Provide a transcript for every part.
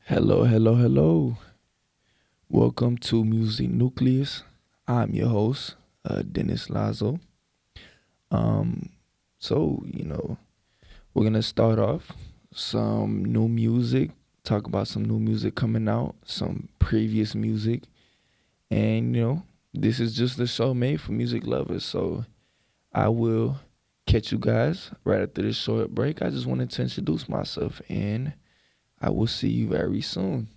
Hello, hello, hello. Welcome to Music Nucleus. I'm your host, Denis Lazo. Um, we're gonna start off some new music, talk about some new music coming out, some previous music, and this is just a show made for music lovers. So I will catch you guys right after this short break. I just wanted to introduce myself, and I will see you very soon.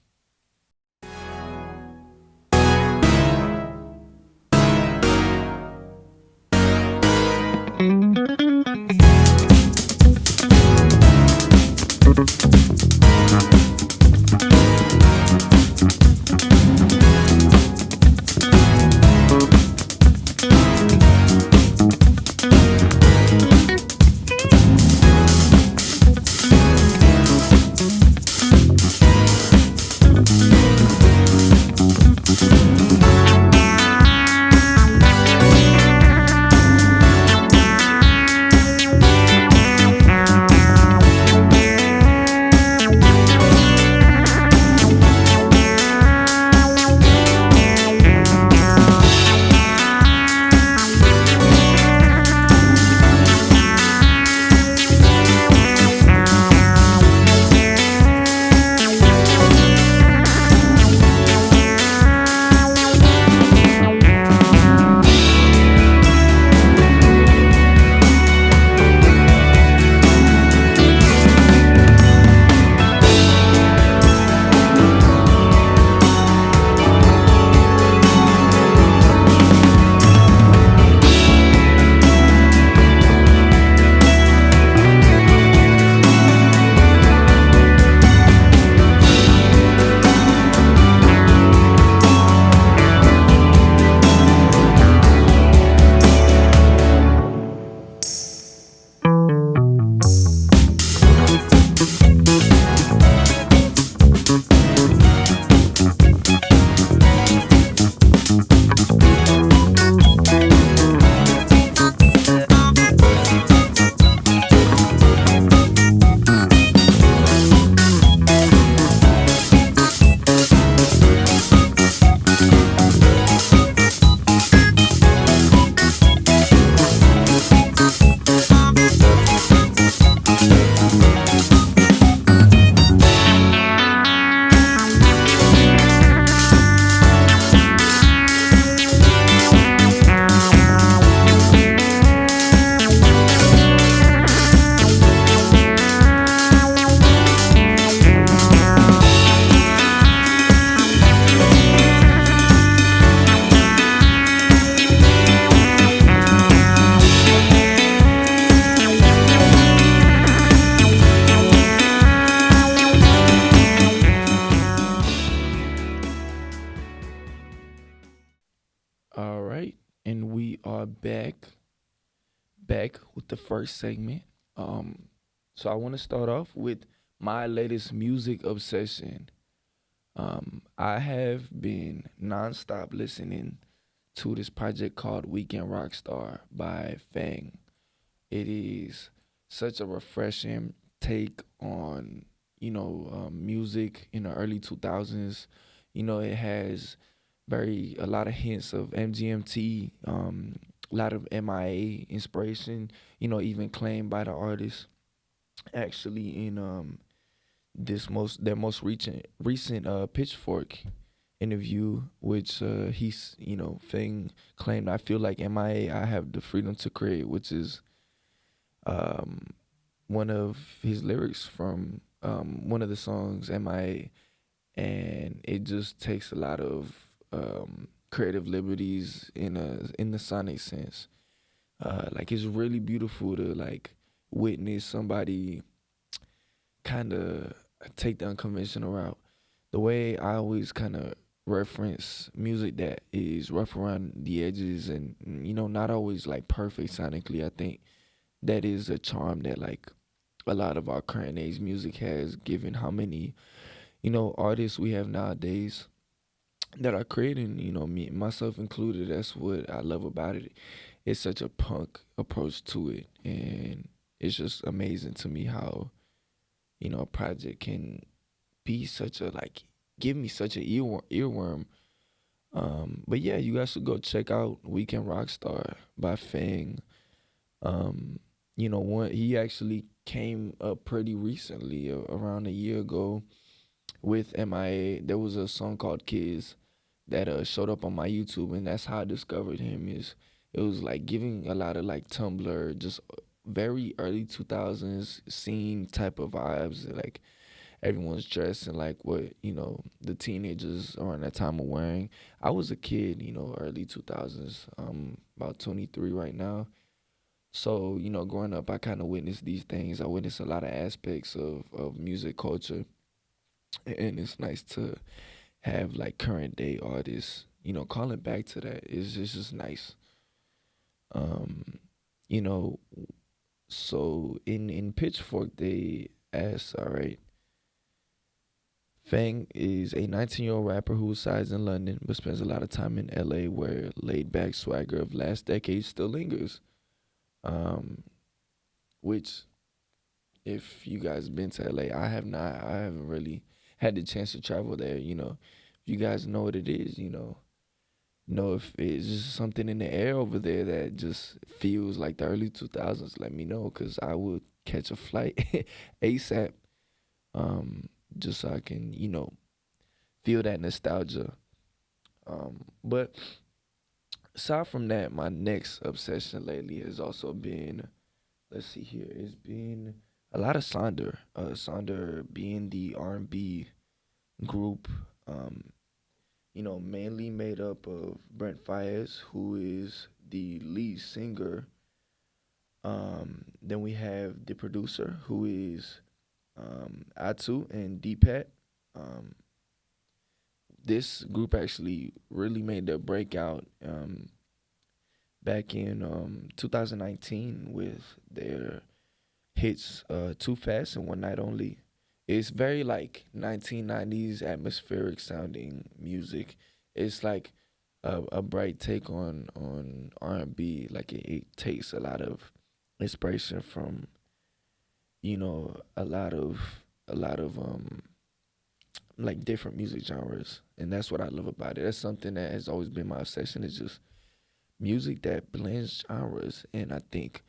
All right, and we are back with the first segment. So I want to start off with my latest music obsession. I have been nonstop listening to this project called Weekend Rockstar by Fang. It is such a refreshing take on music in the early 2000s. It has very a lot of hints of MGMT, a lot of MIA inspiration. Even claimed by the artist actually in this most their most recent Pitchfork interview, which he's Fang claimed, I feel like MIA, I have the freedom to create, which is um one of his lyrics from one of the songs MIA, and it just takes a lot of creative liberties in the sonic sense. Like, it's really beautiful to like witness somebody kind of take the unconventional route. The way I always kind of reference music that is rough around the edges and not always like perfect sonically. I think that is a charm that like a lot of our current age music has, given how many artists we have nowadays that are creating, me myself included. That's what I love about it. It's such a punk approach to it, and it's just amazing to me how a project can be such a like give me such an earworm. But yeah, you guys should go check out Weekend Rockstar by Fang. Um, one he actually came up pretty recently, around a year ago with MIA. There was a song called Kids that showed up on my YouTube, and that's how I discovered him. Is it was like giving a lot of like Tumblr, just very early 2000s scene type of vibes. Like everyone's dressed in like what the teenagers around that time are wearing. I was a kid, early 2000s. About 23 right now. So growing up, I kind of witnessed these things. I witnessed a lot of aspects of music culture, and it's nice to have like current day artists, calling back to that is it's just nice. Um, you know, so in Pitchfork they asked, all right, Fang is a 19-year-old rapper who resides in London but spends a lot of time in LA where laid back swagger of last decade still lingers. Um, which if you guys been to LA, I have not. I haven't really had the chance to travel there. If you guys know what it is, know if it's just something in the air over there that just feels like the early 2000s. Let me know, cause I would catch a flight ASAP. Just so I can feel that nostalgia. But aside from that, my next obsession lately has also been, let's see here, it's been a lot of Sonder. Sonder being the R&B group, mainly made up of Brent Fayez, who is the lead singer. Then we have the producer, who is Atu and Deepat. Um, this group actually really made their breakout back in 2019 with their hits Too Fast and One Night Only. It's very like 1990s atmospheric sounding music. It's like a bright take on R&B. Like it takes a lot of inspiration from a lot of like different music genres, and that's what I love about it. That's something that has always been my obsession. Is just music that blends genres, and I think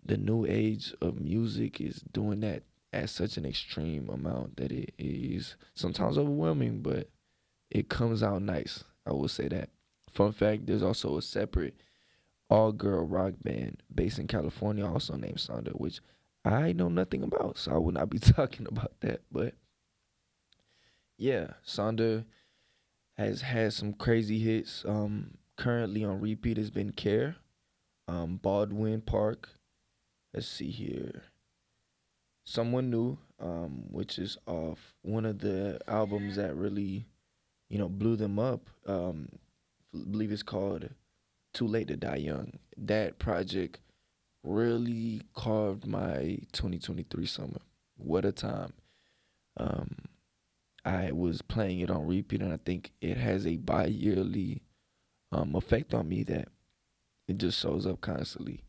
the new age of music is doing that at such an extreme amount that it is sometimes overwhelming, but it comes out nice. I will say that. Fun fact: there's also a separate all-girl rock band based in California, also named Sonder, which I know nothing about, so I will not be talking about that. But yeah, Sonder has had some crazy hits. Currently on repeat has been Care, Baldwin Park. Let's see here, Someone New, which is off one of the albums that really, blew them up. I believe it's called Too Late to Die Young. That project really carved my 2023 summer. What a time. Um, I was playing it on repeat, and I think it has a bi-yearly effect on me that it just shows up constantly.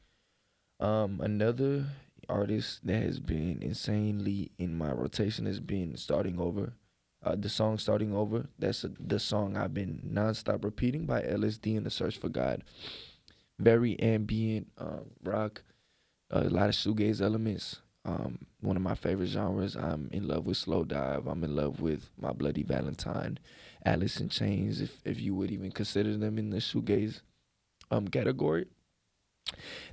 Another artist that has been insanely in my rotation has been Starting Over. The song Starting Over, that's the song I've been nonstop repeating by LSD and the Search for God. Very ambient rock, a lot of shoegaze elements. One of my favorite genres. I'm in love with slow dive. I'm in love with My Bloody Valentine, Alice in Chains, if you would even consider them in the shoegaze category.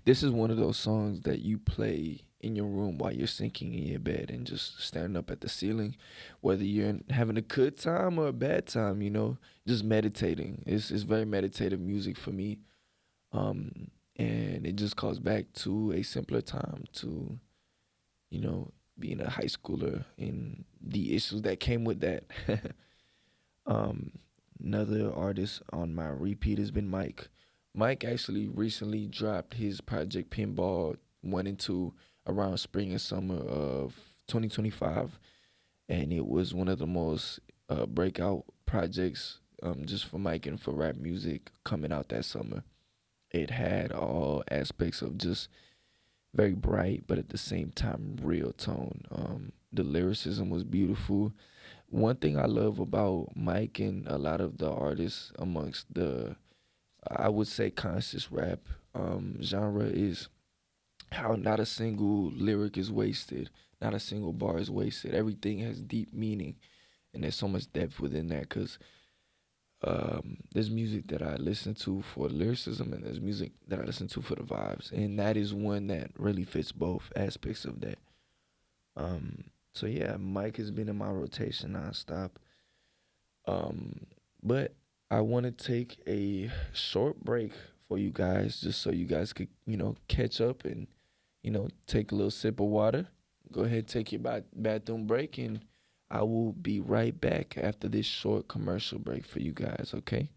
This is one of those songs that you play in your room while you're sinking in your bed and just staring up at the ceiling, whether you're having a good time or a bad time. Just meditating. It's very meditative music for me. And it just calls back to a simpler time, to being a high schooler and the issues that came with that. um, Another artist on my repeat has been Mike. Mike actually recently dropped his project Pinball 1 and 2 around spring and summer of 2025, and it was one of the most breakout projects just for Mike and for rap music coming out that summer. It had all aspects of just very bright, but at the same time, real tone. The lyricism was beautiful. one thing I love about Mike and a lot of the artists amongst the, I would say, conscious rap genre is how not a single lyric is wasted, not a single bar is wasted. Everything has deep meaning, and there's so much depth within that. Cause there's music that I listen to for lyricism, and there's music that I listen to for the vibes, and that is one that really fits both aspects of that. So yeah, Mike has been in my rotation nonstop. Um, but I want to take a short break for you guys, just so you guys could, catch up and, take a little sip of water. Go ahead, take your bathroom break, and I will be right back after this short commercial break for you guys, okay?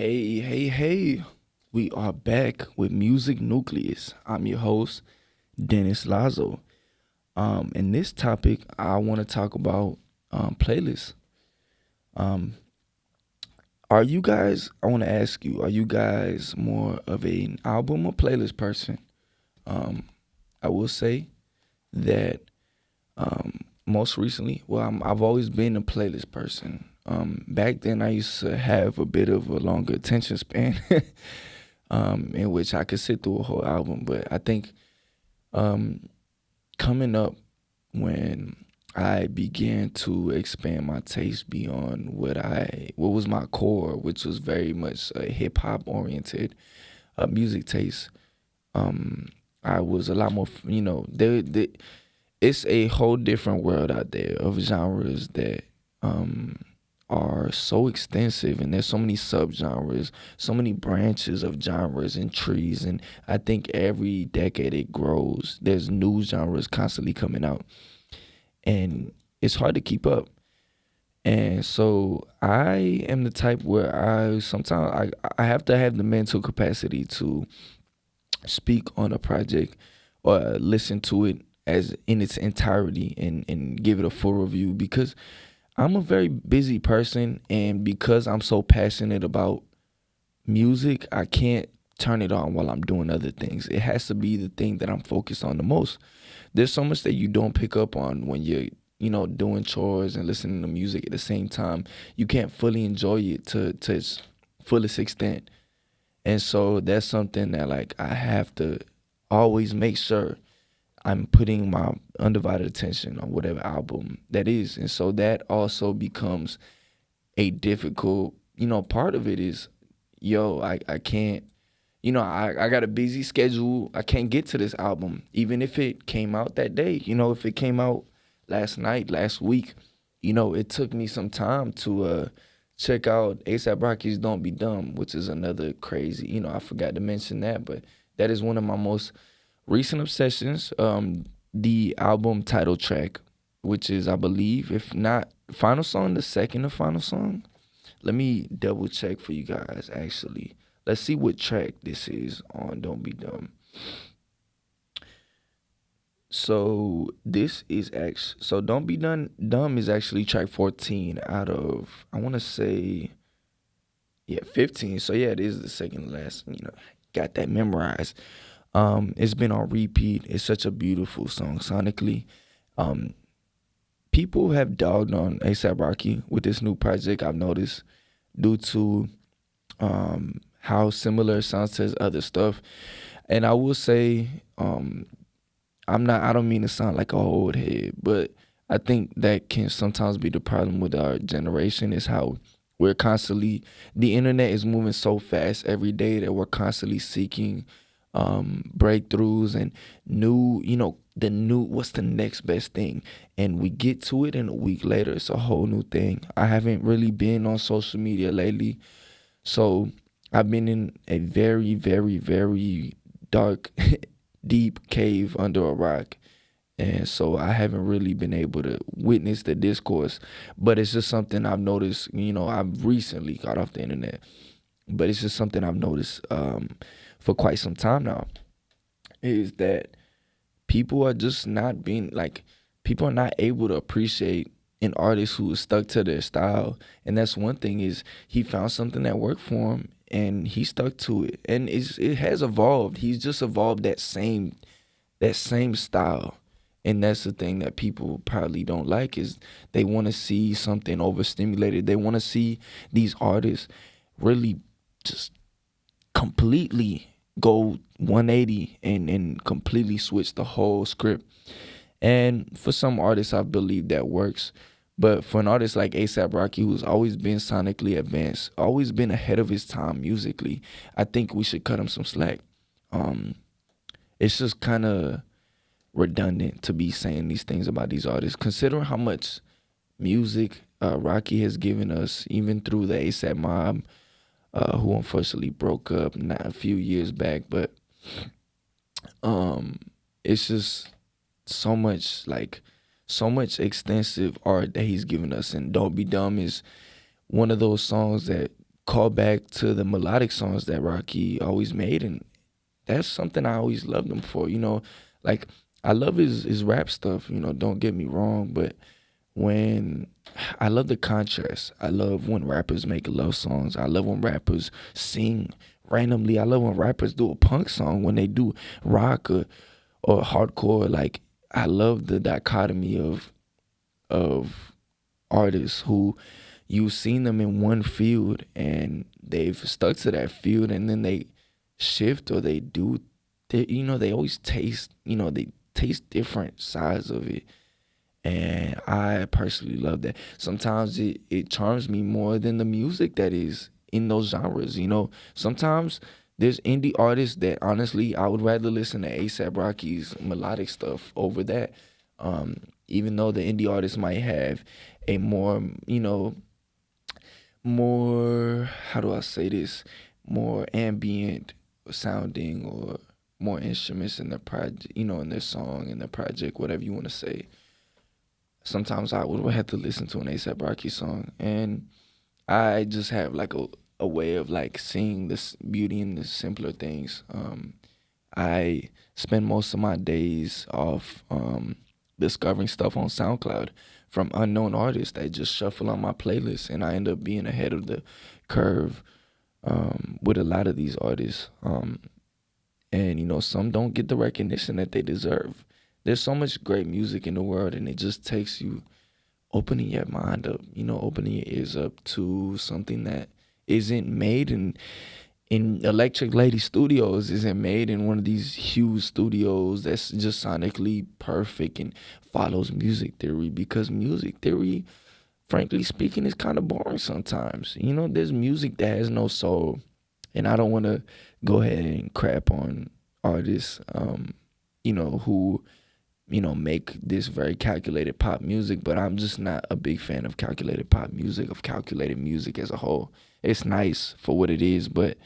Hey, hey, hey. We are back with Music Nucleus. I'm your host, Denis Lazo. In this topic, I want to talk about playlists. Um, I want to ask you, are you guys more of an album or playlist person? Um, I will say that most recently, I've always been a playlist person. Back then, I used to have a bit of a longer attention span, in which I could sit through a whole album. But I think um, coming up when I began to expand my taste beyond what was my core, which was very much a hip hop oriented music taste. Um, I was a lot more, it's a whole different world out there of genres that um are so extensive, and there's so many subgenres, so many branches of genres and trees, and I think every decade it grows. There's new genres constantly coming out, and it's hard to keep up. And so I am the type where I have to have the mental capacity to speak on a project or listen to it as in its entirety and give it a full review, because I'm a very busy person, and because I'm so passionate about music, I can't turn it on while I'm doing other things. It has to be the thing that I'm focused on the most. There's so much that you don't pick up on when you're, doing chores and listening to music at the same time. You can't fully enjoy it to its fullest extent. And so that's something that like I have to always make sure I'm putting my undivided attention on whatever album that is. And so that also becomes a difficult, part of it is, I can't, I got a busy schedule. I can't get to this album, even if it came out that day. If it came out last night, last week, it took me some time to check out ASAP Rocky's Don't Be Dumb, which is another crazy, I forgot to mention that, but that is one of my most recent obsessions. The album title track, which is, I believe, if not final song, the second to final song. Let me double check for you guys, actually. Let's see what track this is on Don't Be Dumb. So this is so Don't Be Dumb is actually track 14 out of, I want to say, yeah, 15. So yeah, it is the second last, got that memorized. It's been on repeat. It's such a beautiful song sonically. Um, People have dogged on ASAP Rocky with this new project, I've noticed, due to how similar it sounds to his other stuff. And I will say, I don't mean to sound like a old head, but I think that can sometimes be the problem with our generation, is how we're constantly, the internet is moving so fast every day that we're constantly seeking breakthroughs and new, what's the next best thing, and we get to it, and a week later it's a whole new thing. I haven't really been on social media lately, so I've been in a very, very, very dark deep cave under a rock, and so I haven't really been able to witness the discourse. But it's just something I've noticed. I've recently got off the internet, but it's just something I've noticed for quite some time now, is that people are just not being like, people are not able to appreciate an artist who is stuck to their style. And that's one thing, is he found something that worked for him and he stuck to it, and it has evolved. He's just evolved that same style. And that's the thing that people probably don't like, is they want to see something overstimulated. They want to see these artists really just completely go 180 and completely switch the whole script. And for some artists, I believe that works. But for an artist like ASAP Rocky, who's always been sonically advanced, always been ahead of his time musically, I think we should cut him some slack. Um, it's just kind of redundant to be saying these things about these artists, considering how much music Rocky has given us, even through the ASAP mob, who unfortunately broke up not a few years back. But um, it's just so much extensive art that he's given us, and Don't Be Dumb is one of those songs that call back to the melodic songs that Rocky always made, and that's something I always loved him for. Like I love his rap stuff. Don't get me wrong, but when I love the contrast. I love when rappers make love songs. I love when rappers sing randomly. I love when rappers do a punk song, when they do rock or hardcore. Like I love the dichotomy of artists who you've seen them in one field and they've stuck to that field, and then they shift or they always they taste different sides of it. And I personally love that. Sometimes it charms me more than the music that is in those genres. Sometimes there's indie artists that honestly I would rather listen to ASAP Rocky's melodic stuff over that. Um, Even though the indie artist might have a more, how do I say this, more ambient sounding, or more instruments in their project, in their song, in their project, whatever you want to say. Sometimes I would have to listen to an ASAP Rocky song, and I just have like a way of like seeing this beauty in the simpler things. I spend most of my days off discovering stuff on SoundCloud from unknown artists that just shuffle on my playlist, and I end up being ahead of the curve with a lot of these artists. And some don't get the recognition that they deserve. There's so much great music in the world, and it just takes you opening your mind up, opening your ears up to something that isn't made in Electric Lady Studios, isn't made in one of these huge studios that's just sonically perfect and follows music theory, because music theory, frankly speaking, is kind of boring sometimes. There's music that has no soul, and I don't want to go ahead and crap on artists, who make this very calculated pop music, but I'm just not a big fan of calculated pop music, of calculated music as a whole. It's nice for what it is, but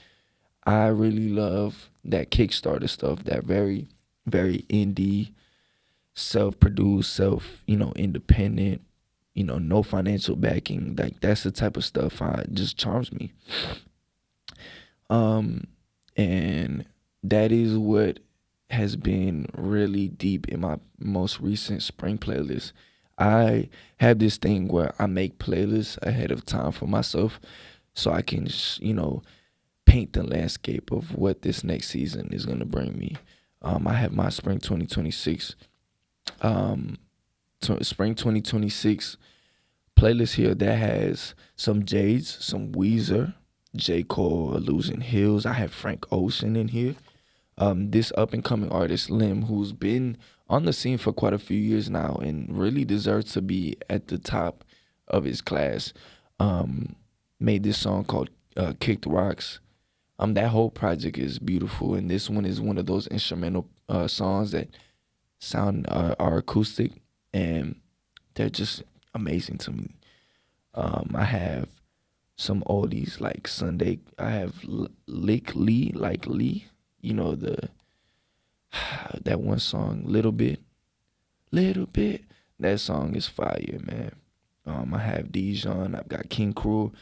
I really love that Kickstarter stuff, that very, very indie, self-produced, independent, no financial backing. Like that's the type of stuff just charms me. Um, and that is what has been really deep in my most recent spring playlist. I have this thing where I make playlists ahead of time for myself so I can, paint the landscape of what this next season is going to bring me. I have my spring 2026, spring 2026 playlist here that has some Jades, some Weezer, J. Cole, Losing Hills. I have Frank Ocean in here. This up and coming artist Lim, who's been on the scene for quite a few years now and really deserves to be at the top of his class. Made this song called Kicked Rocks. That whole project is beautiful, and this one is one of those instrumental songs that sound are acoustic, and they're just amazing to me. I have some oldies like Sunday. I have Lick Lee, like Lee. The that one song, Little Bit. That song is fire, man. I have Dijon. I've got King Cruel.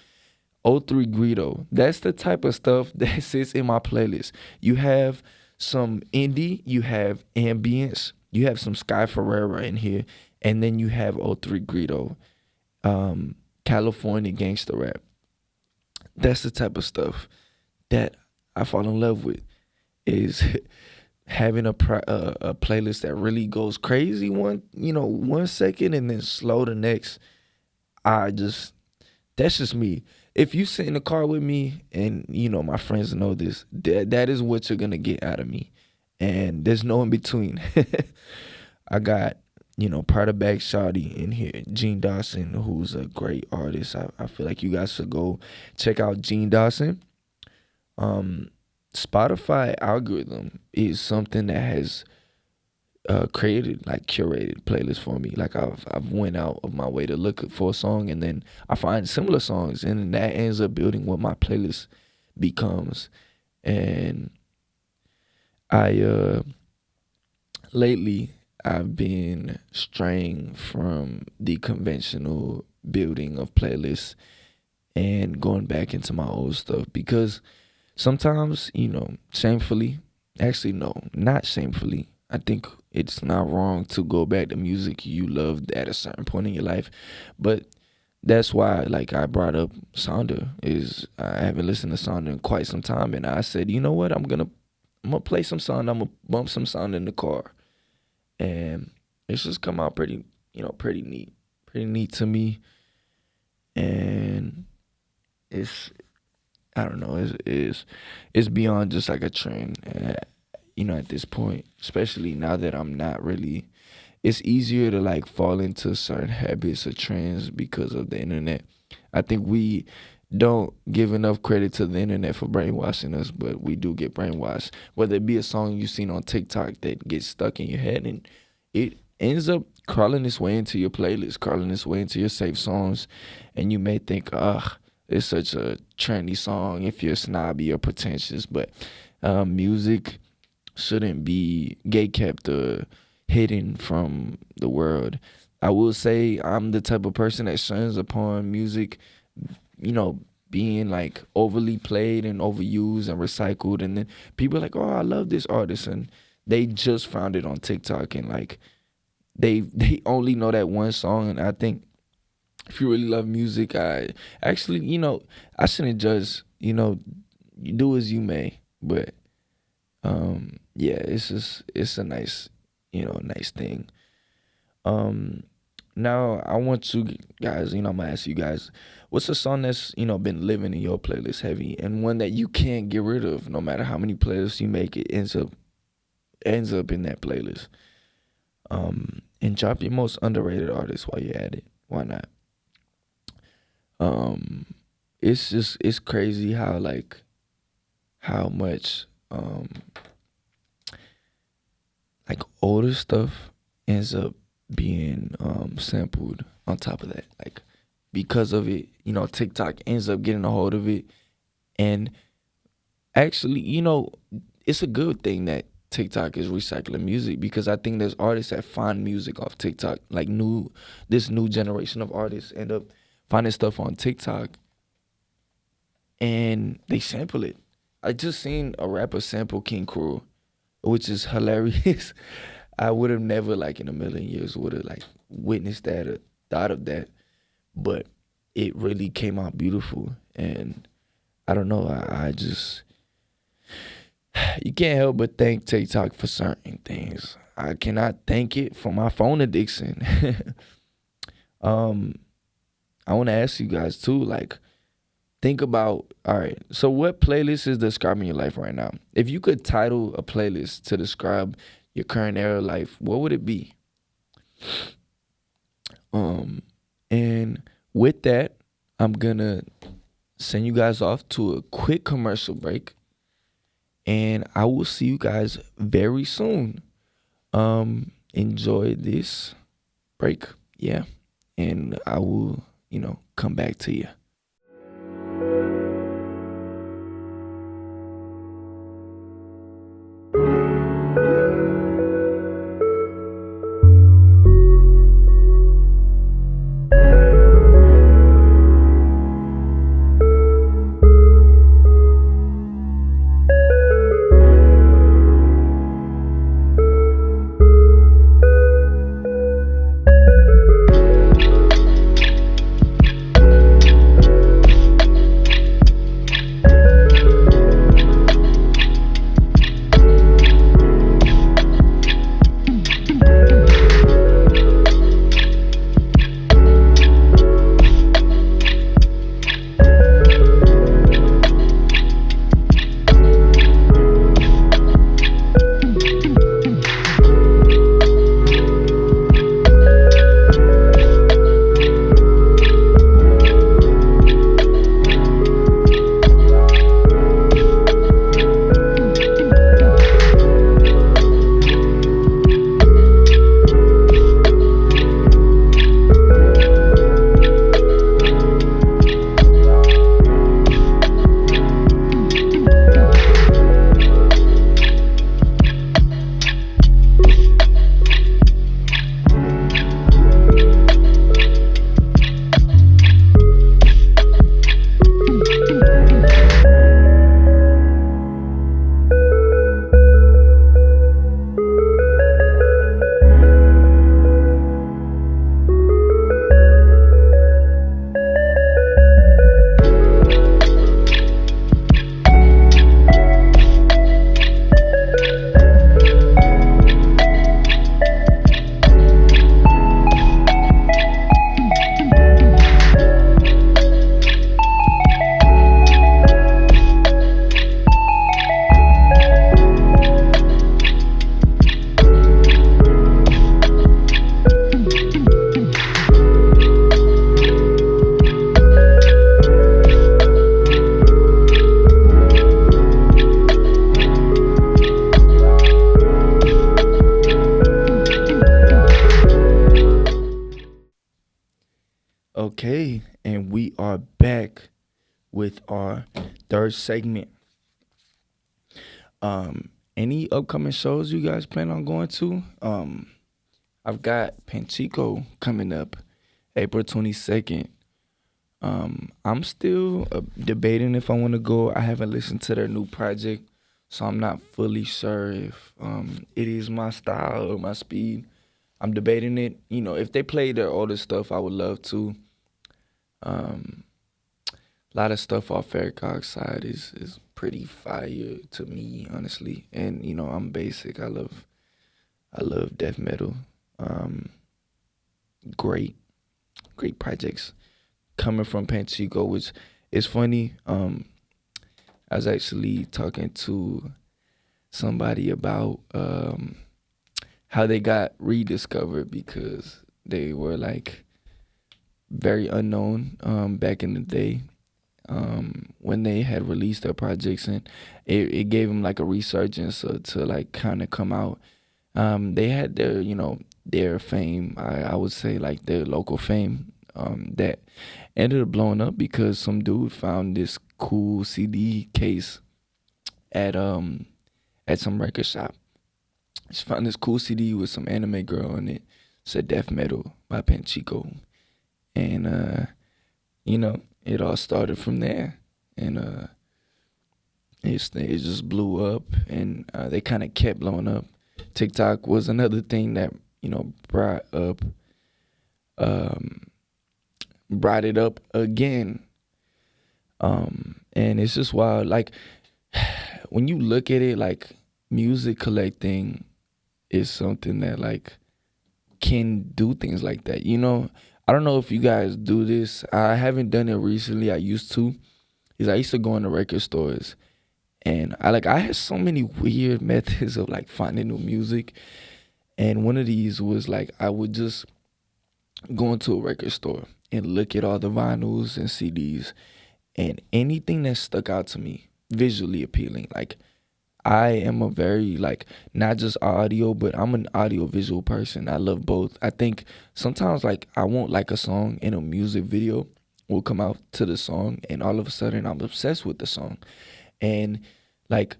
O3 Greedo. That's the type of stuff that sits in my playlist. You have some indie, you have ambience, you have some Sky Ferreira in here, and then you have O3 Greedo, California gangster rap. That's the type of stuff that I fall in love with. Is having a playlist that really goes crazy 1 second and then slow the next. That's just me. If you sit in the car with me, and my friends know this, that is what you're gonna get out of me, and there's no in between. I got Prada Bag Shawty in here, Gene Dawson, who's a great artist. I feel like you guys should go check out Gene Dawson. Spotify algorithm is something that has created, like, curated playlists for me. Like I've went out of my way to look for a song, and then I find similar songs, and then that ends up building what my playlist becomes. And I lately I've been straying from the conventional building of playlists and going back into my old stuff because sometimes, shamefully, actually, no, not shamefully. I think it's not wrong to go back to music you loved at a certain point in your life, but that's why, like I brought up Sonder, is I haven't listened to Sonder in quite some time, and I said, you know what, I'm gonna play some Sonder, I'm gonna bump some Sonder in the car, and it's just come out pretty, pretty neat to me, and it's I don't know. It's beyond just like a trend. At this point, especially now that I'm not really. It's easier to like fall into certain habits or trends because of the internet. I think we don't give enough credit to the internet for brainwashing us, but we do get brainwashed. Whether it be a song you've seen on TikTok that gets stuck in your head and it ends up crawling its way into your playlist, crawling its way into your saved songs, and you may think, ugh, it's such a trendy song if you're snobby or pretentious, but music shouldn't be gatekept or hidden from the world. I will say I'm the type of person that shuns upon music, you know, being like overly played and overused and recycled, and then people are like, "Oh, I love this artist," and they just found it on TikTok, and like they only know that one song, and I think if you really love music, I actually, I shouldn't judge. You do as you may, but yeah, it's a nice, nice thing. Um, Now I want you guys, I'm gonna ask you guys, what's a song that's been living in your playlist heavy, and one that you can't get rid of, no matter how many playlists you make, it ends up in that playlist. And drop your most underrated artist while you're at it. Why not? um it's crazy how how much like older stuff ends up being sampled on top of that, like because of it, TikTok ends up getting a hold of it, and actually, it's a good thing that TikTok is recycling music, because I think there's artists that find music off TikTok, like this new generation of artists end up finding stuff on TikTok and they sample it. I just seen a rapper sample King Cruel, which is hilarious. I would have never, like, in a million years would have like witnessed that or thought of that, but it really came out beautiful. And I don't know, I just you can't help but thank TikTok for certain things. I cannot thank it for my phone addiction. um, I want to ask you guys too, like, think about, all right, so what playlist is describing your life right now? If you could title a playlist to describe your current era of life, what would it be? Um, and with that, I'm gonna send you guys off to a quick commercial break, and I will see you guys very soon. Enjoy this break, yeah, and I will, come back to you. Okay, and we are back with our third segment. Any upcoming shows you guys plan on going to? I've got Panchico coming up April 22nd. I'm still debating if I want to go. I haven't listened to their new project, so I'm not fully sure if it is my style or my speed. I'm debating it. If they play their older stuff, I would love to. Um, a lot of stuff off Ferric Oxide is pretty fire to me, honestly. And I'm basic. I love death metal. Um, great, great projects coming from Panchico, which is funny. I was actually talking to somebody about how they got rediscovered because they were like very unknown back in the day when they had released their projects, and it gave them like a resurgence to like kind of come out. They had their fame. I would say like their local fame that ended up blowing up because some dude found this cool CD case at some record shop. Just found this cool CD with some anime girl in it. Said Death Metal by Panchico, and it all started from there, and it just blew up, and they kind of kept blowing up. TikTok was another thing that um, brought it up again, and it's just wild. Like when you look at it, like music collecting is something that like can do things like that. I don't know if you guys do this. I haven't done it recently. I used to. Is I used to go into record stores, and I had so many weird methods of like finding new music. And one of these was like I would just go into a record store and look at all the vinyls and CDs and anything that stuck out to me, visually appealing. Like I am a very like not just audio, but I'm an audio visual person. I love both. I think sometimes like I won't like a song and a music video will come out to the song, and all of a sudden I'm obsessed with the song. And like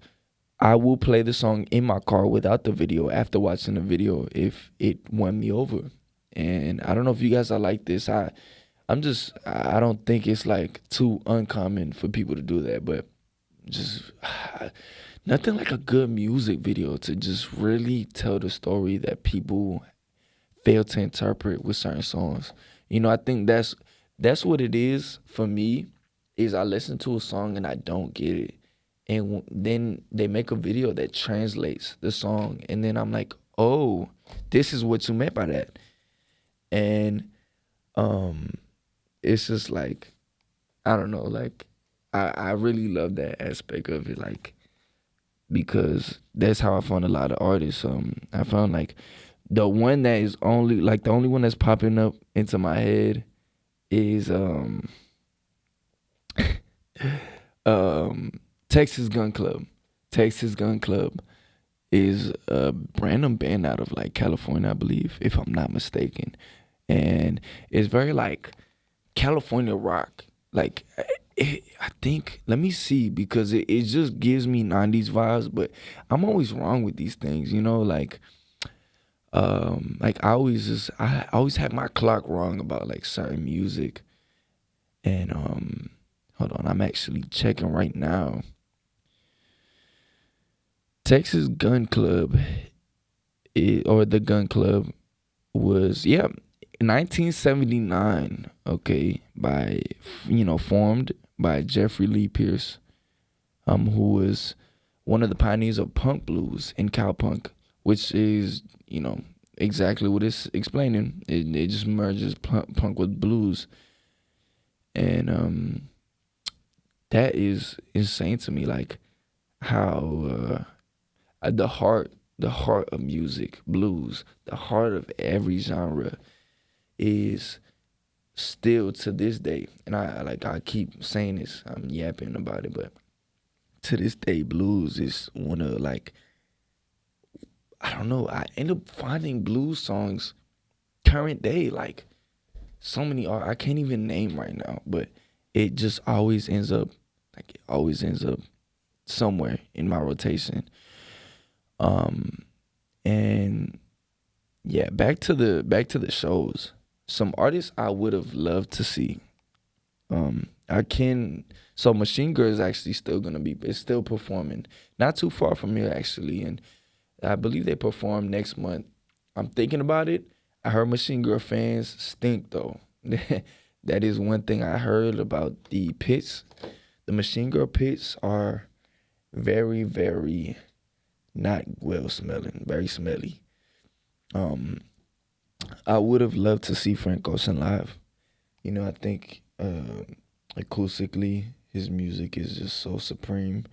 I will play the song in my car without the video after watching the video if it won me over. And I don't know if you guys are like this. I don't think it's like too uncommon for people to do that, but just nothing like a good music video to just really tell the story that people fail to interpret with certain songs. I think that's what it is for me. Is I listen to a song and I don't get it, and then they make a video that translates the song, and then I'm like, oh, this is what you meant by that, and um, it's just like I don't know, like I really love that aspect of it, like because that's how I found a lot of artists. I found like the one that is only like the only one that's popping up into my head is um Texas Gun Club. Texas Gun Club is a random band out of like California, I believe, if I'm not mistaken. And it's very like California rock. Like I think let me see because it just gives me 90s vibes, but I'm always wrong with these things, like I always have my clock wrong about like certain music. And hold on, I'm actually checking right now. Texas Gun Club or the Gun Club was 1979, okay, by formed by Jeffrey Lee Pierce, who was one of the pioneers of punk blues and cowpunk, which is exactly what it's explaining. It just merges punk with blues, and that is insane to me. Like how the heart of music, blues, the heart of every genre is still to this day. And I keep saying this, I'm yapping about it, but to this day, blues is one of like I don't know. I end up finding blues songs current day, like so many art I can't even name right now, but it just always ends up like it always ends up somewhere in my rotation. Um and yeah, back to the shows. Some artists I would have loved to see. I can so Machine Girl is actually still gonna be it's still performing. Not too far from here actually, and I believe they perform next month. I'm thinking about it. I heard Machine Girl fans stink though. That is one thing I heard about the pits. The Machine Girl pits are very, very not well smelling, very smelly. Um, I would have loved to see Frank Ocean live. I think acoustically, his music is just so supreme.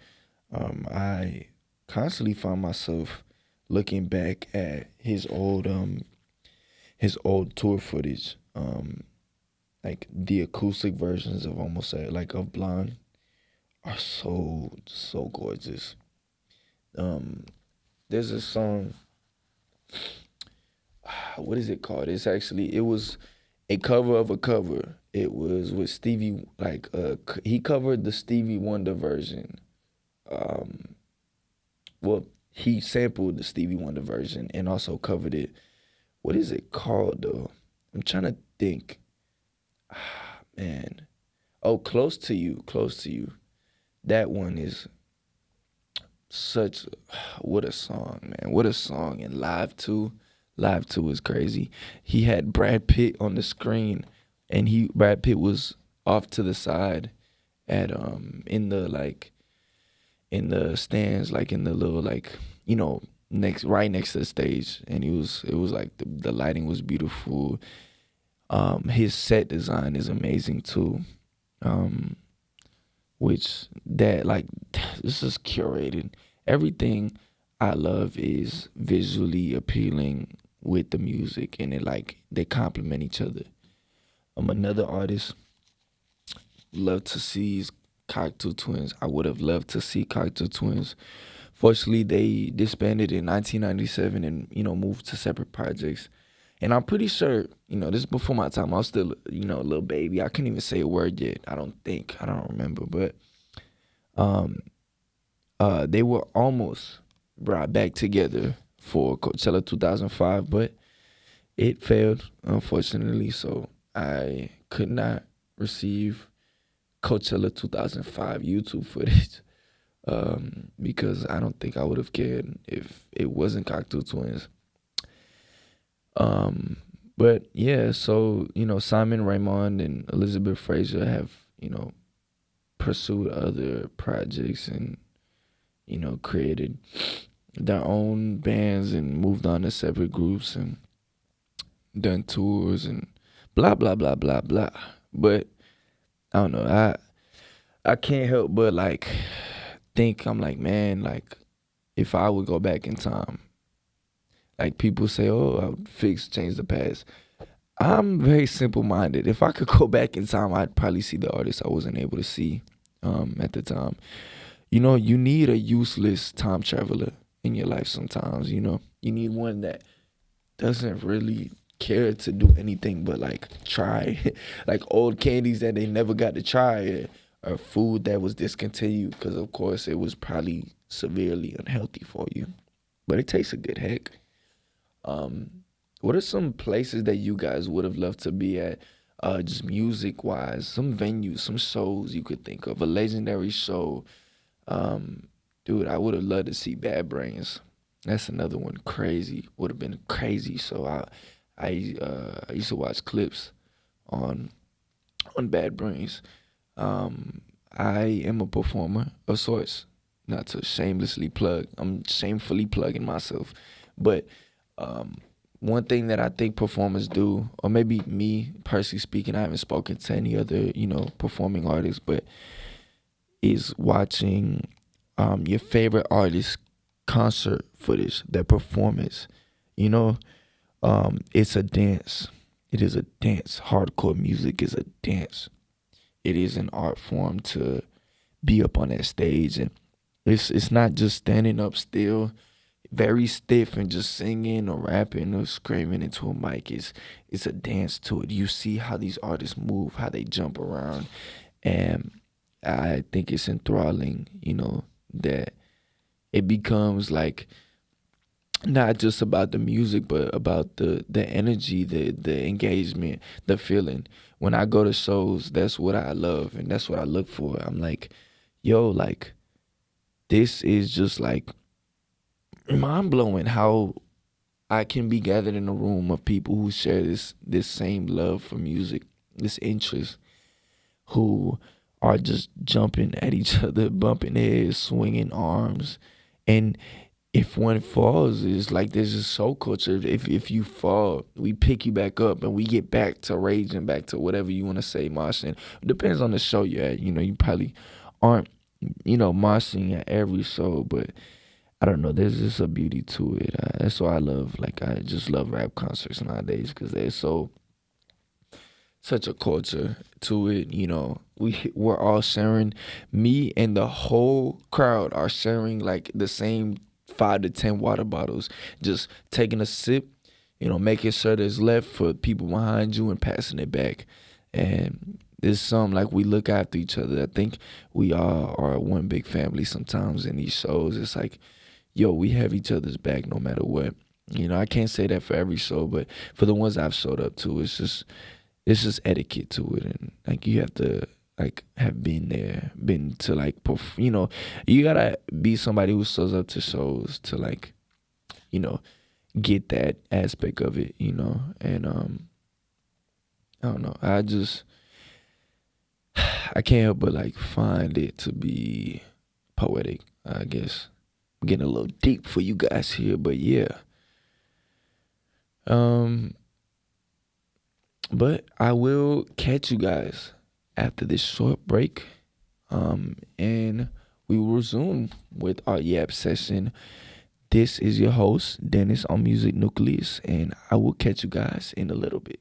I constantly find myself looking back at his old tour footage, like the acoustic versions of almost like of Blonde are so gorgeous. Um, there's a song, what is it called? It was a cover of a cover. It was with Stevie, like he covered the Stevie Wonder version. Um, well, he sampled the Stevie Wonder version and also covered it. What is it called though? I'm trying to think. Man. Oh, Close to You, Close to You. That one is such what a song, man. What a song. And live too. Live too was crazy. He had Brad Pitt on the screen and he Brad Pitt was off to the side at in the stands, like in the little like, next right next to the stage. And it was like the lighting was beautiful. His set design is amazing too. Um, which that like this is curated. Everything I love is visually appealing with the music, and it like they complement each other. Another artist love to see is Cocteau Twins. I would have loved to see Cocteau Twins. Fortunately, they disbanded in 1997 and moved to separate projects. And I'm pretty sure, this is before my time. I was still, a little baby. I couldn't even say a word yet. I don't think. I don't remember. But um, they were almost brought back together for Coachella 2005, but it failed, unfortunately. So I could not receive Coachella 2005 YouTube footage because I don't think I would have cared if it wasn't Cocteau Twins. Um, but yeah, so Simon Raymond and Elizabeth Fraser have pursued other projects and created their own bands and moved on to separate groups and done tours and blah blah blah blah blah. But I don't know. I can't help but like think I'm like, man, like if I would go back in time, like people say, oh, I would fix, change the past. I'm very simple minded. If I could go back in time, I'd probably see the artists I wasn't able to see at the time. You need a useless time traveler in your life sometimes. You need one that doesn't really care to do anything but like try, like old candies that they never got to try, or food that was discontinued because of course it was probably severely unhealthy for you, but it tastes a good heck. Um, what are some places that you guys would have loved to be at, just music wise? Some venues, some shows you could think of, a legendary show. Um, Dude, I would have loved to see Bad Brains. That's another one. Crazy. Would have been crazy. So I used to watch clips on Bad Brains. I am a performer of sorts. Not to shamelessly plug. I'm shamefully plugging myself, but um, one thing that I think performers do, or maybe me personally speaking, I haven't spoken to any other performing artists, but is watching your favorite artist concert footage, their performance. You know, it's a dance. It is a dance. Hardcore music is a dance. It is an art form to be up on that stage, and it's not just standing up still. very stiff and just singing or rapping or screaming into a mic. It's a dance to it. You see how these artists move, how they jump around, and I think it's enthralling. That it becomes like not just about the music, but about the energy, the engagement, the feeling. When I go to shows, that's what I love and that's what I look for. I'm like, yo, like this is just like mind blowing how I can be gathered in a room of people who share this same love for music, this interest, who are just jumping at each other, bumping heads, swinging arms, and if one falls, it's like there's a soul culture. If you fall, we pick you back up and we get back to raging, back to whatever you want to say, moshing. Depends on the show you're at. You probably aren't, moshing at every show, but I don't know. There's just a beauty to it. That's why I love. Like I just love rap concerts nowadays because they're such a culture to it. We're all sharing. Me and the whole crowd are sharing like the same 5 to 10 water bottles, just taking a sip. Making sure there's left for people behind you and passing it back. And it's something like we look after each other. I think we all are one big family. Sometimes in these shows, it's like, yo, we have each other's back no matter what. I can't say that for every show, but for the ones I've showed up to, it's just etiquette to it, and like you have to like have been there, been to like you gotta be somebody who shows up to shows to like you know get that aspect of it, and I don't know, I can't help but like find it to be poetic. I guess I'm getting a little deep for you guys here, but yeah. Um, but I will catch you guys after this short break. And we will resume with our Yap session. This is your host, Dennis on Music Nucleus, and I will catch you guys in a little bit.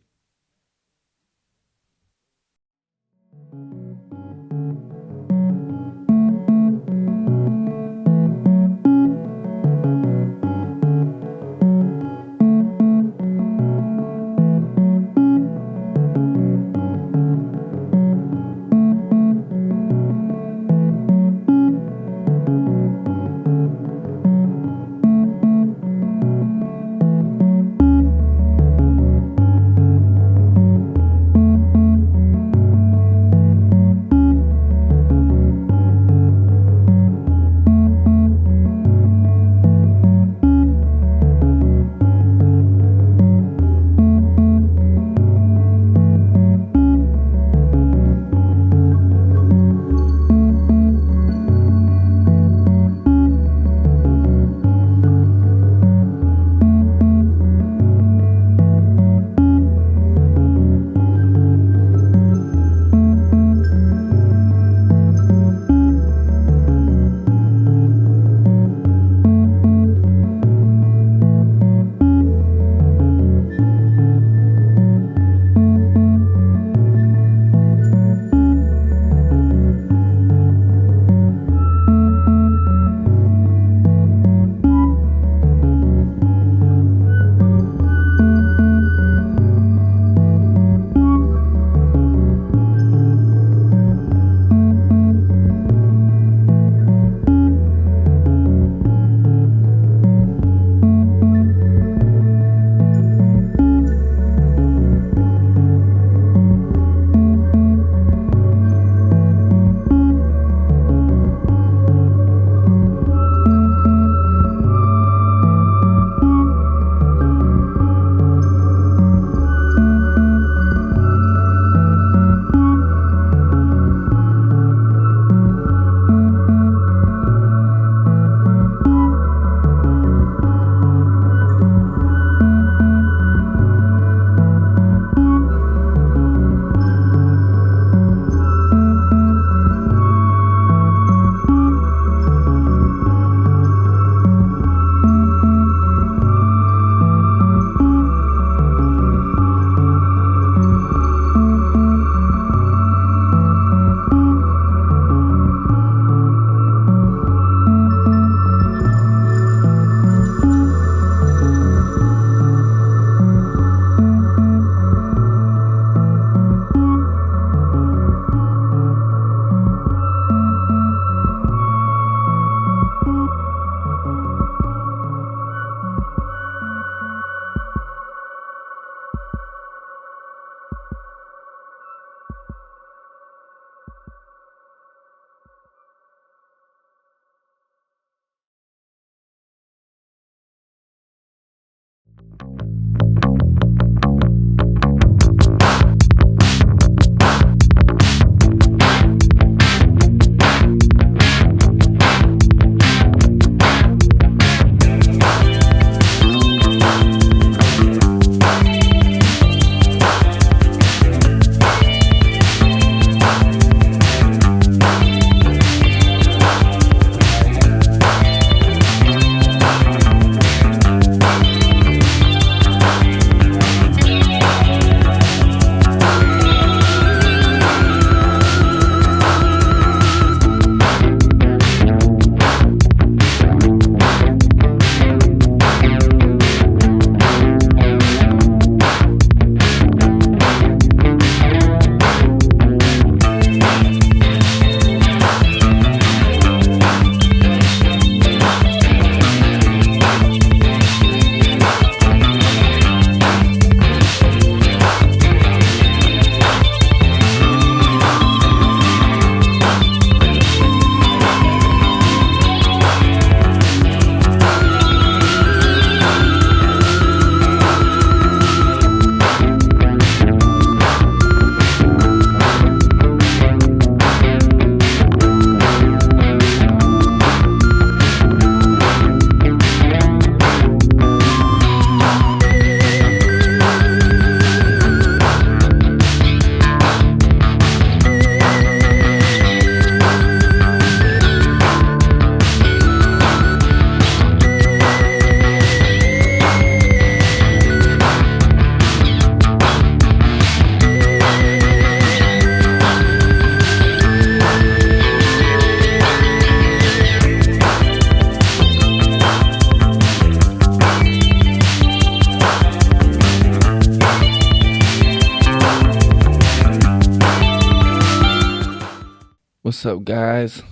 What's up, guys?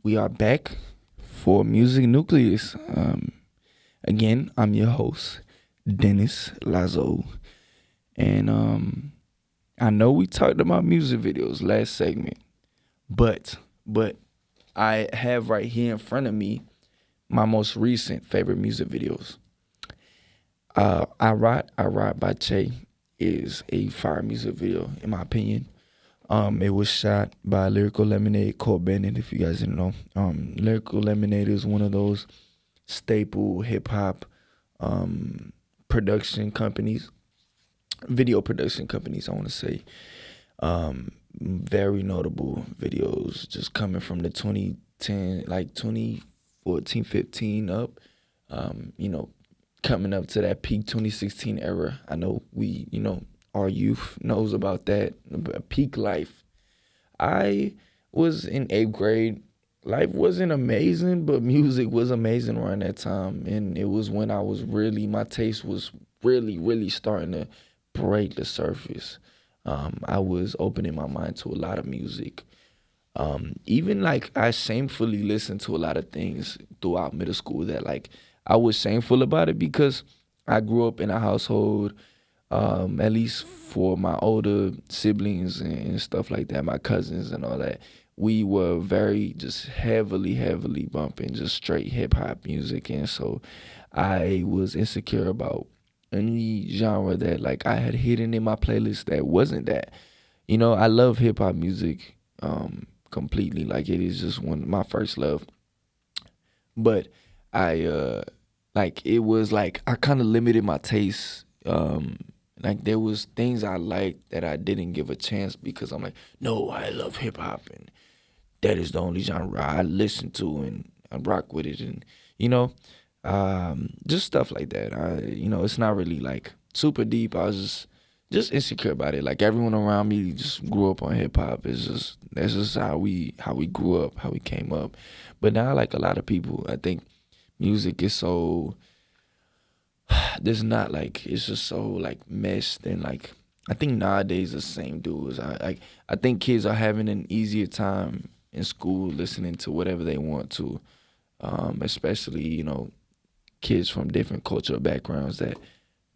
We are back for Music Nucleus. Again, I'm your host, Denis Lazo, and I know we talked about music videos last segment, but I have right here in front of me my most recent favorite music videos. I Ride by Che is a fire music video, in my opinion. It was shot by Lyrical Lemonade, Cole Bennett, if you guys didn't know. Lyrical Lemonade is one of those staple hip hop um, production companies, video production companies, I want to say. Very notable videos just coming from the 2010, like 2014, 15 up. You know, coming up to that peak 2016 era. I know our youth knows about that peak life. I was in eighth grade. Life wasn't amazing, but music was amazing around that time. And it was when I was really, my taste was really, really starting to break the surface. I was opening my mind to a lot of music. Even like I shamefully listened to a lot of things throughout middle school that like I was shameful about it because I grew up in a household, at least for my older siblings and stuff like that, my cousins and all that, we were very just heavily bumping just straight hip hop music. And so I was insecure about any genre that like I had hidden in my playlist that wasn't that. I love hip hop music completely. Like it is just one my first love. But I like it was like I kind of limited my taste. Like there was things I liked that I didn't give a chance because I'm like, no, I love hip hop and that is the only genre I listen to and I rock with it and you know, just stuff like that. It's not really like super deep. I was just insecure about it. Like everyone around me just grew up on hip hop. It's just that's just how we grew up, how we came up. But now like a lot of people, I think music is so there's not like it's just so like meshed and like I think nowadays the same dudes. I think kids are having an easier time in school listening to whatever they want to, especially kids from different cultural backgrounds that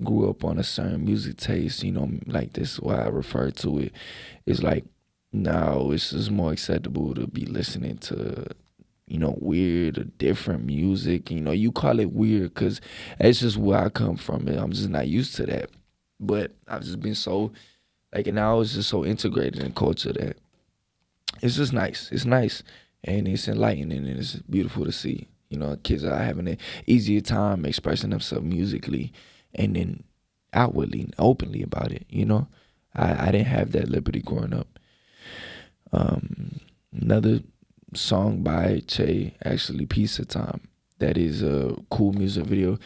grew up on a certain music taste. Like this is why I refer to it. It's like now it's just more acceptable to be listening to weird or different music. You call it weird because it's just where I come from and I'm just not used to that. But I've just been so like and now it's just so integrated in culture that it's just nice. It's nice and it's enlightening and it's beautiful to see. Kids are having an easier time expressing themselves musically and then outwardly and openly about it. I didn't have that liberty growing up. Another song by Che, actually, Piece of Time. That is a cool music video.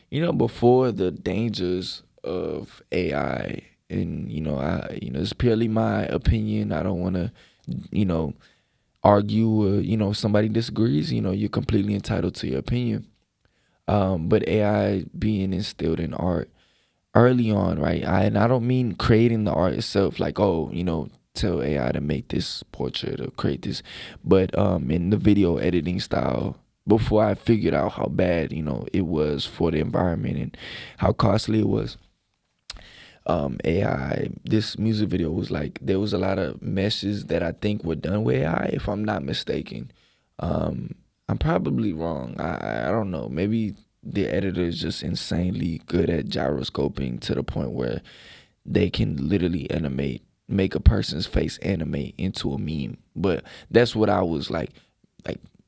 Before the dangers of AI, and it's purely my opinion. I don't want to, argue. If somebody disagrees, you're completely entitled to your opinion. But AI being instilled in art early on, right? And I don't mean creating the art itself, like tell AI to make this portrait or create this, but in the video editing style. Before I figured out how bad it was for the environment and how costly it was, AI. This music video was like there was a lot of meshes that I think were done with AI, if I'm not mistaken. I'm probably wrong. I don't know. Maybe the editor is just insanely good at gyroscoping to the point where they can literally make a person's face animate into a meme. But that's what I was like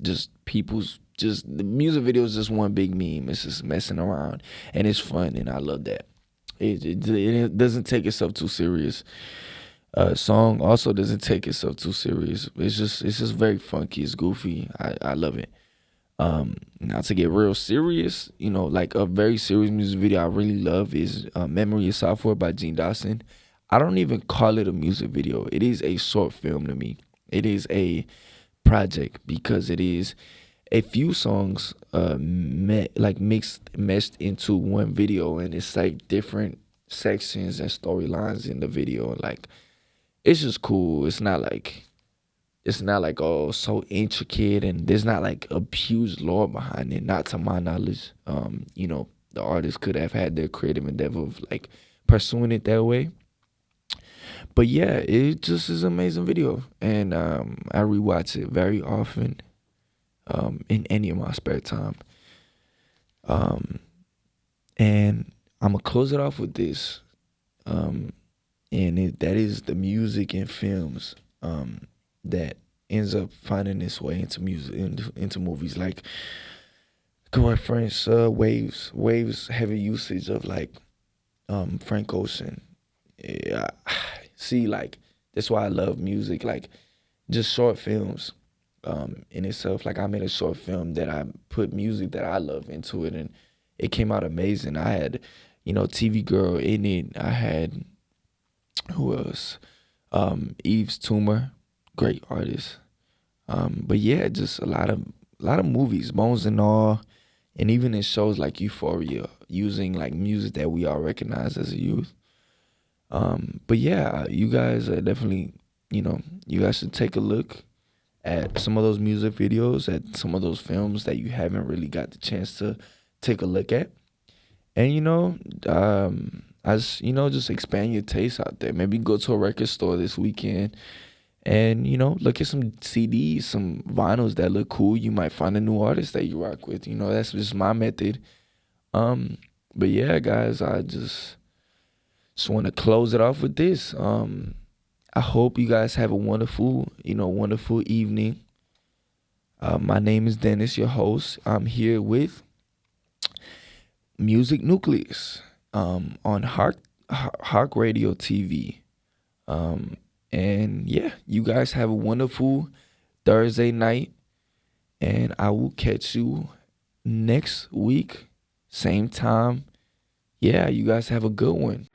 just people's just the music video is just one big meme. It's just messing around and it's fun and I love that. It doesn't take itself too serious. Song also doesn't take itself too serious. It's just very funky. It's goofy. I love it. Now to get real serious, like a very serious music video I really love is "Memory of Software" by Gene Dawson. I don't even call it a music video. It is a short film to me. It is a project because it is a few songs meshed into one video, and it's like different sections and storylines in the video. Like it's just cool. It's not like it's not like oh so intricate, and there's not like a huge lore behind it. Not to my knowledge. The artist could have had their creative endeavor of like pursuing it that way. But yeah, it just is an amazing video, and I rewatch it very often in any of my spare time. Um, and I'm gonna close it off with this, um, that is the music and films that ends up finding its way into music into movies. Like, good reference, Waves heavy usage of like Frank Ocean. Yeah, see, like that's why I love music. Like just short films in itself. Like I made a short film that I put music that I love into it, and it came out amazing. I had, TV Girl in it. I had who else? Eve's Tumor, great artist. But yeah, just a lot of movies, Bones and All, and even in shows like Euphoria, using like music that we all recognize as a youth. But yeah, you guys are definitely, you guys should take a look at some of those music videos, at some of those films that you haven't really got the chance to take a look at. And as just expand your taste out there. Maybe go to a record store this weekend and look at some CDs, some vinyls that look cool. You might find a new artist that you rock with. That's just my method. Um, but yeah, guys, I just want to close it off with this. I hope you guys have a wonderful evening. My name is Dennis, your host. I'm here with Music Nucleus on Hark Radio TV. And yeah, you guys have a wonderful Thursday night, and I will catch you next week, same time. Yeah, you guys have a good one.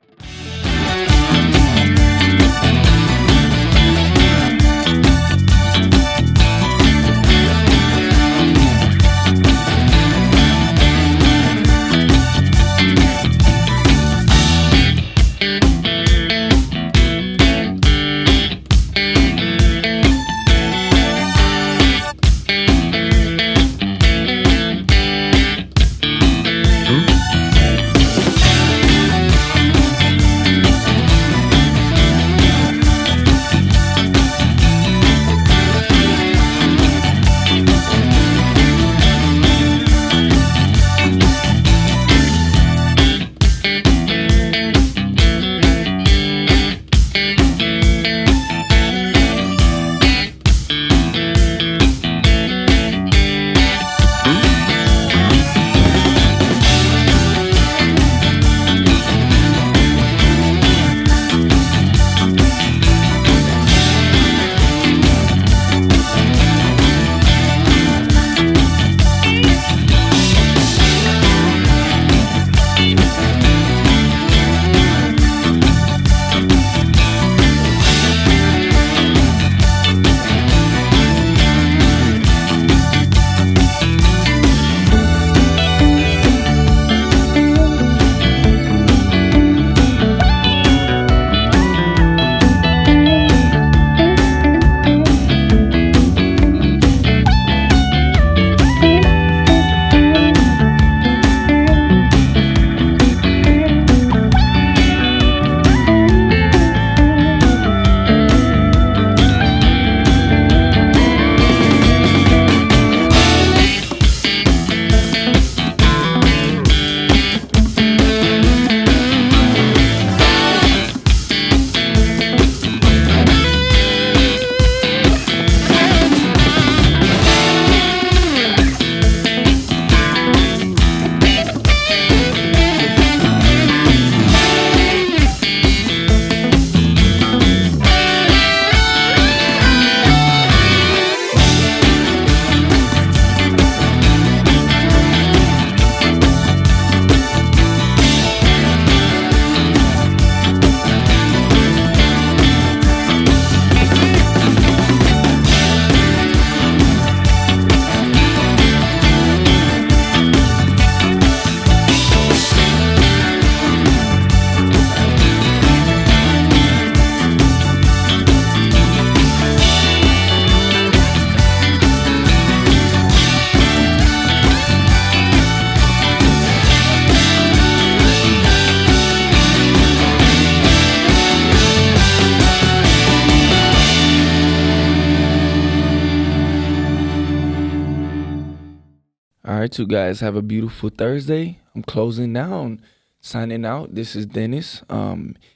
right, you guys have a beautiful Thursday. I'm closing down, signing out. This is Dennis,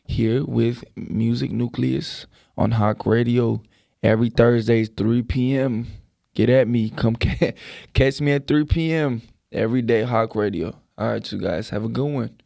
here with Music Nucleus on Hawk Radio every Thursdays 3 p.m. Get at me, come catch me at 3 p.m. every day. Hawk Radio. All right, you guys have a good one.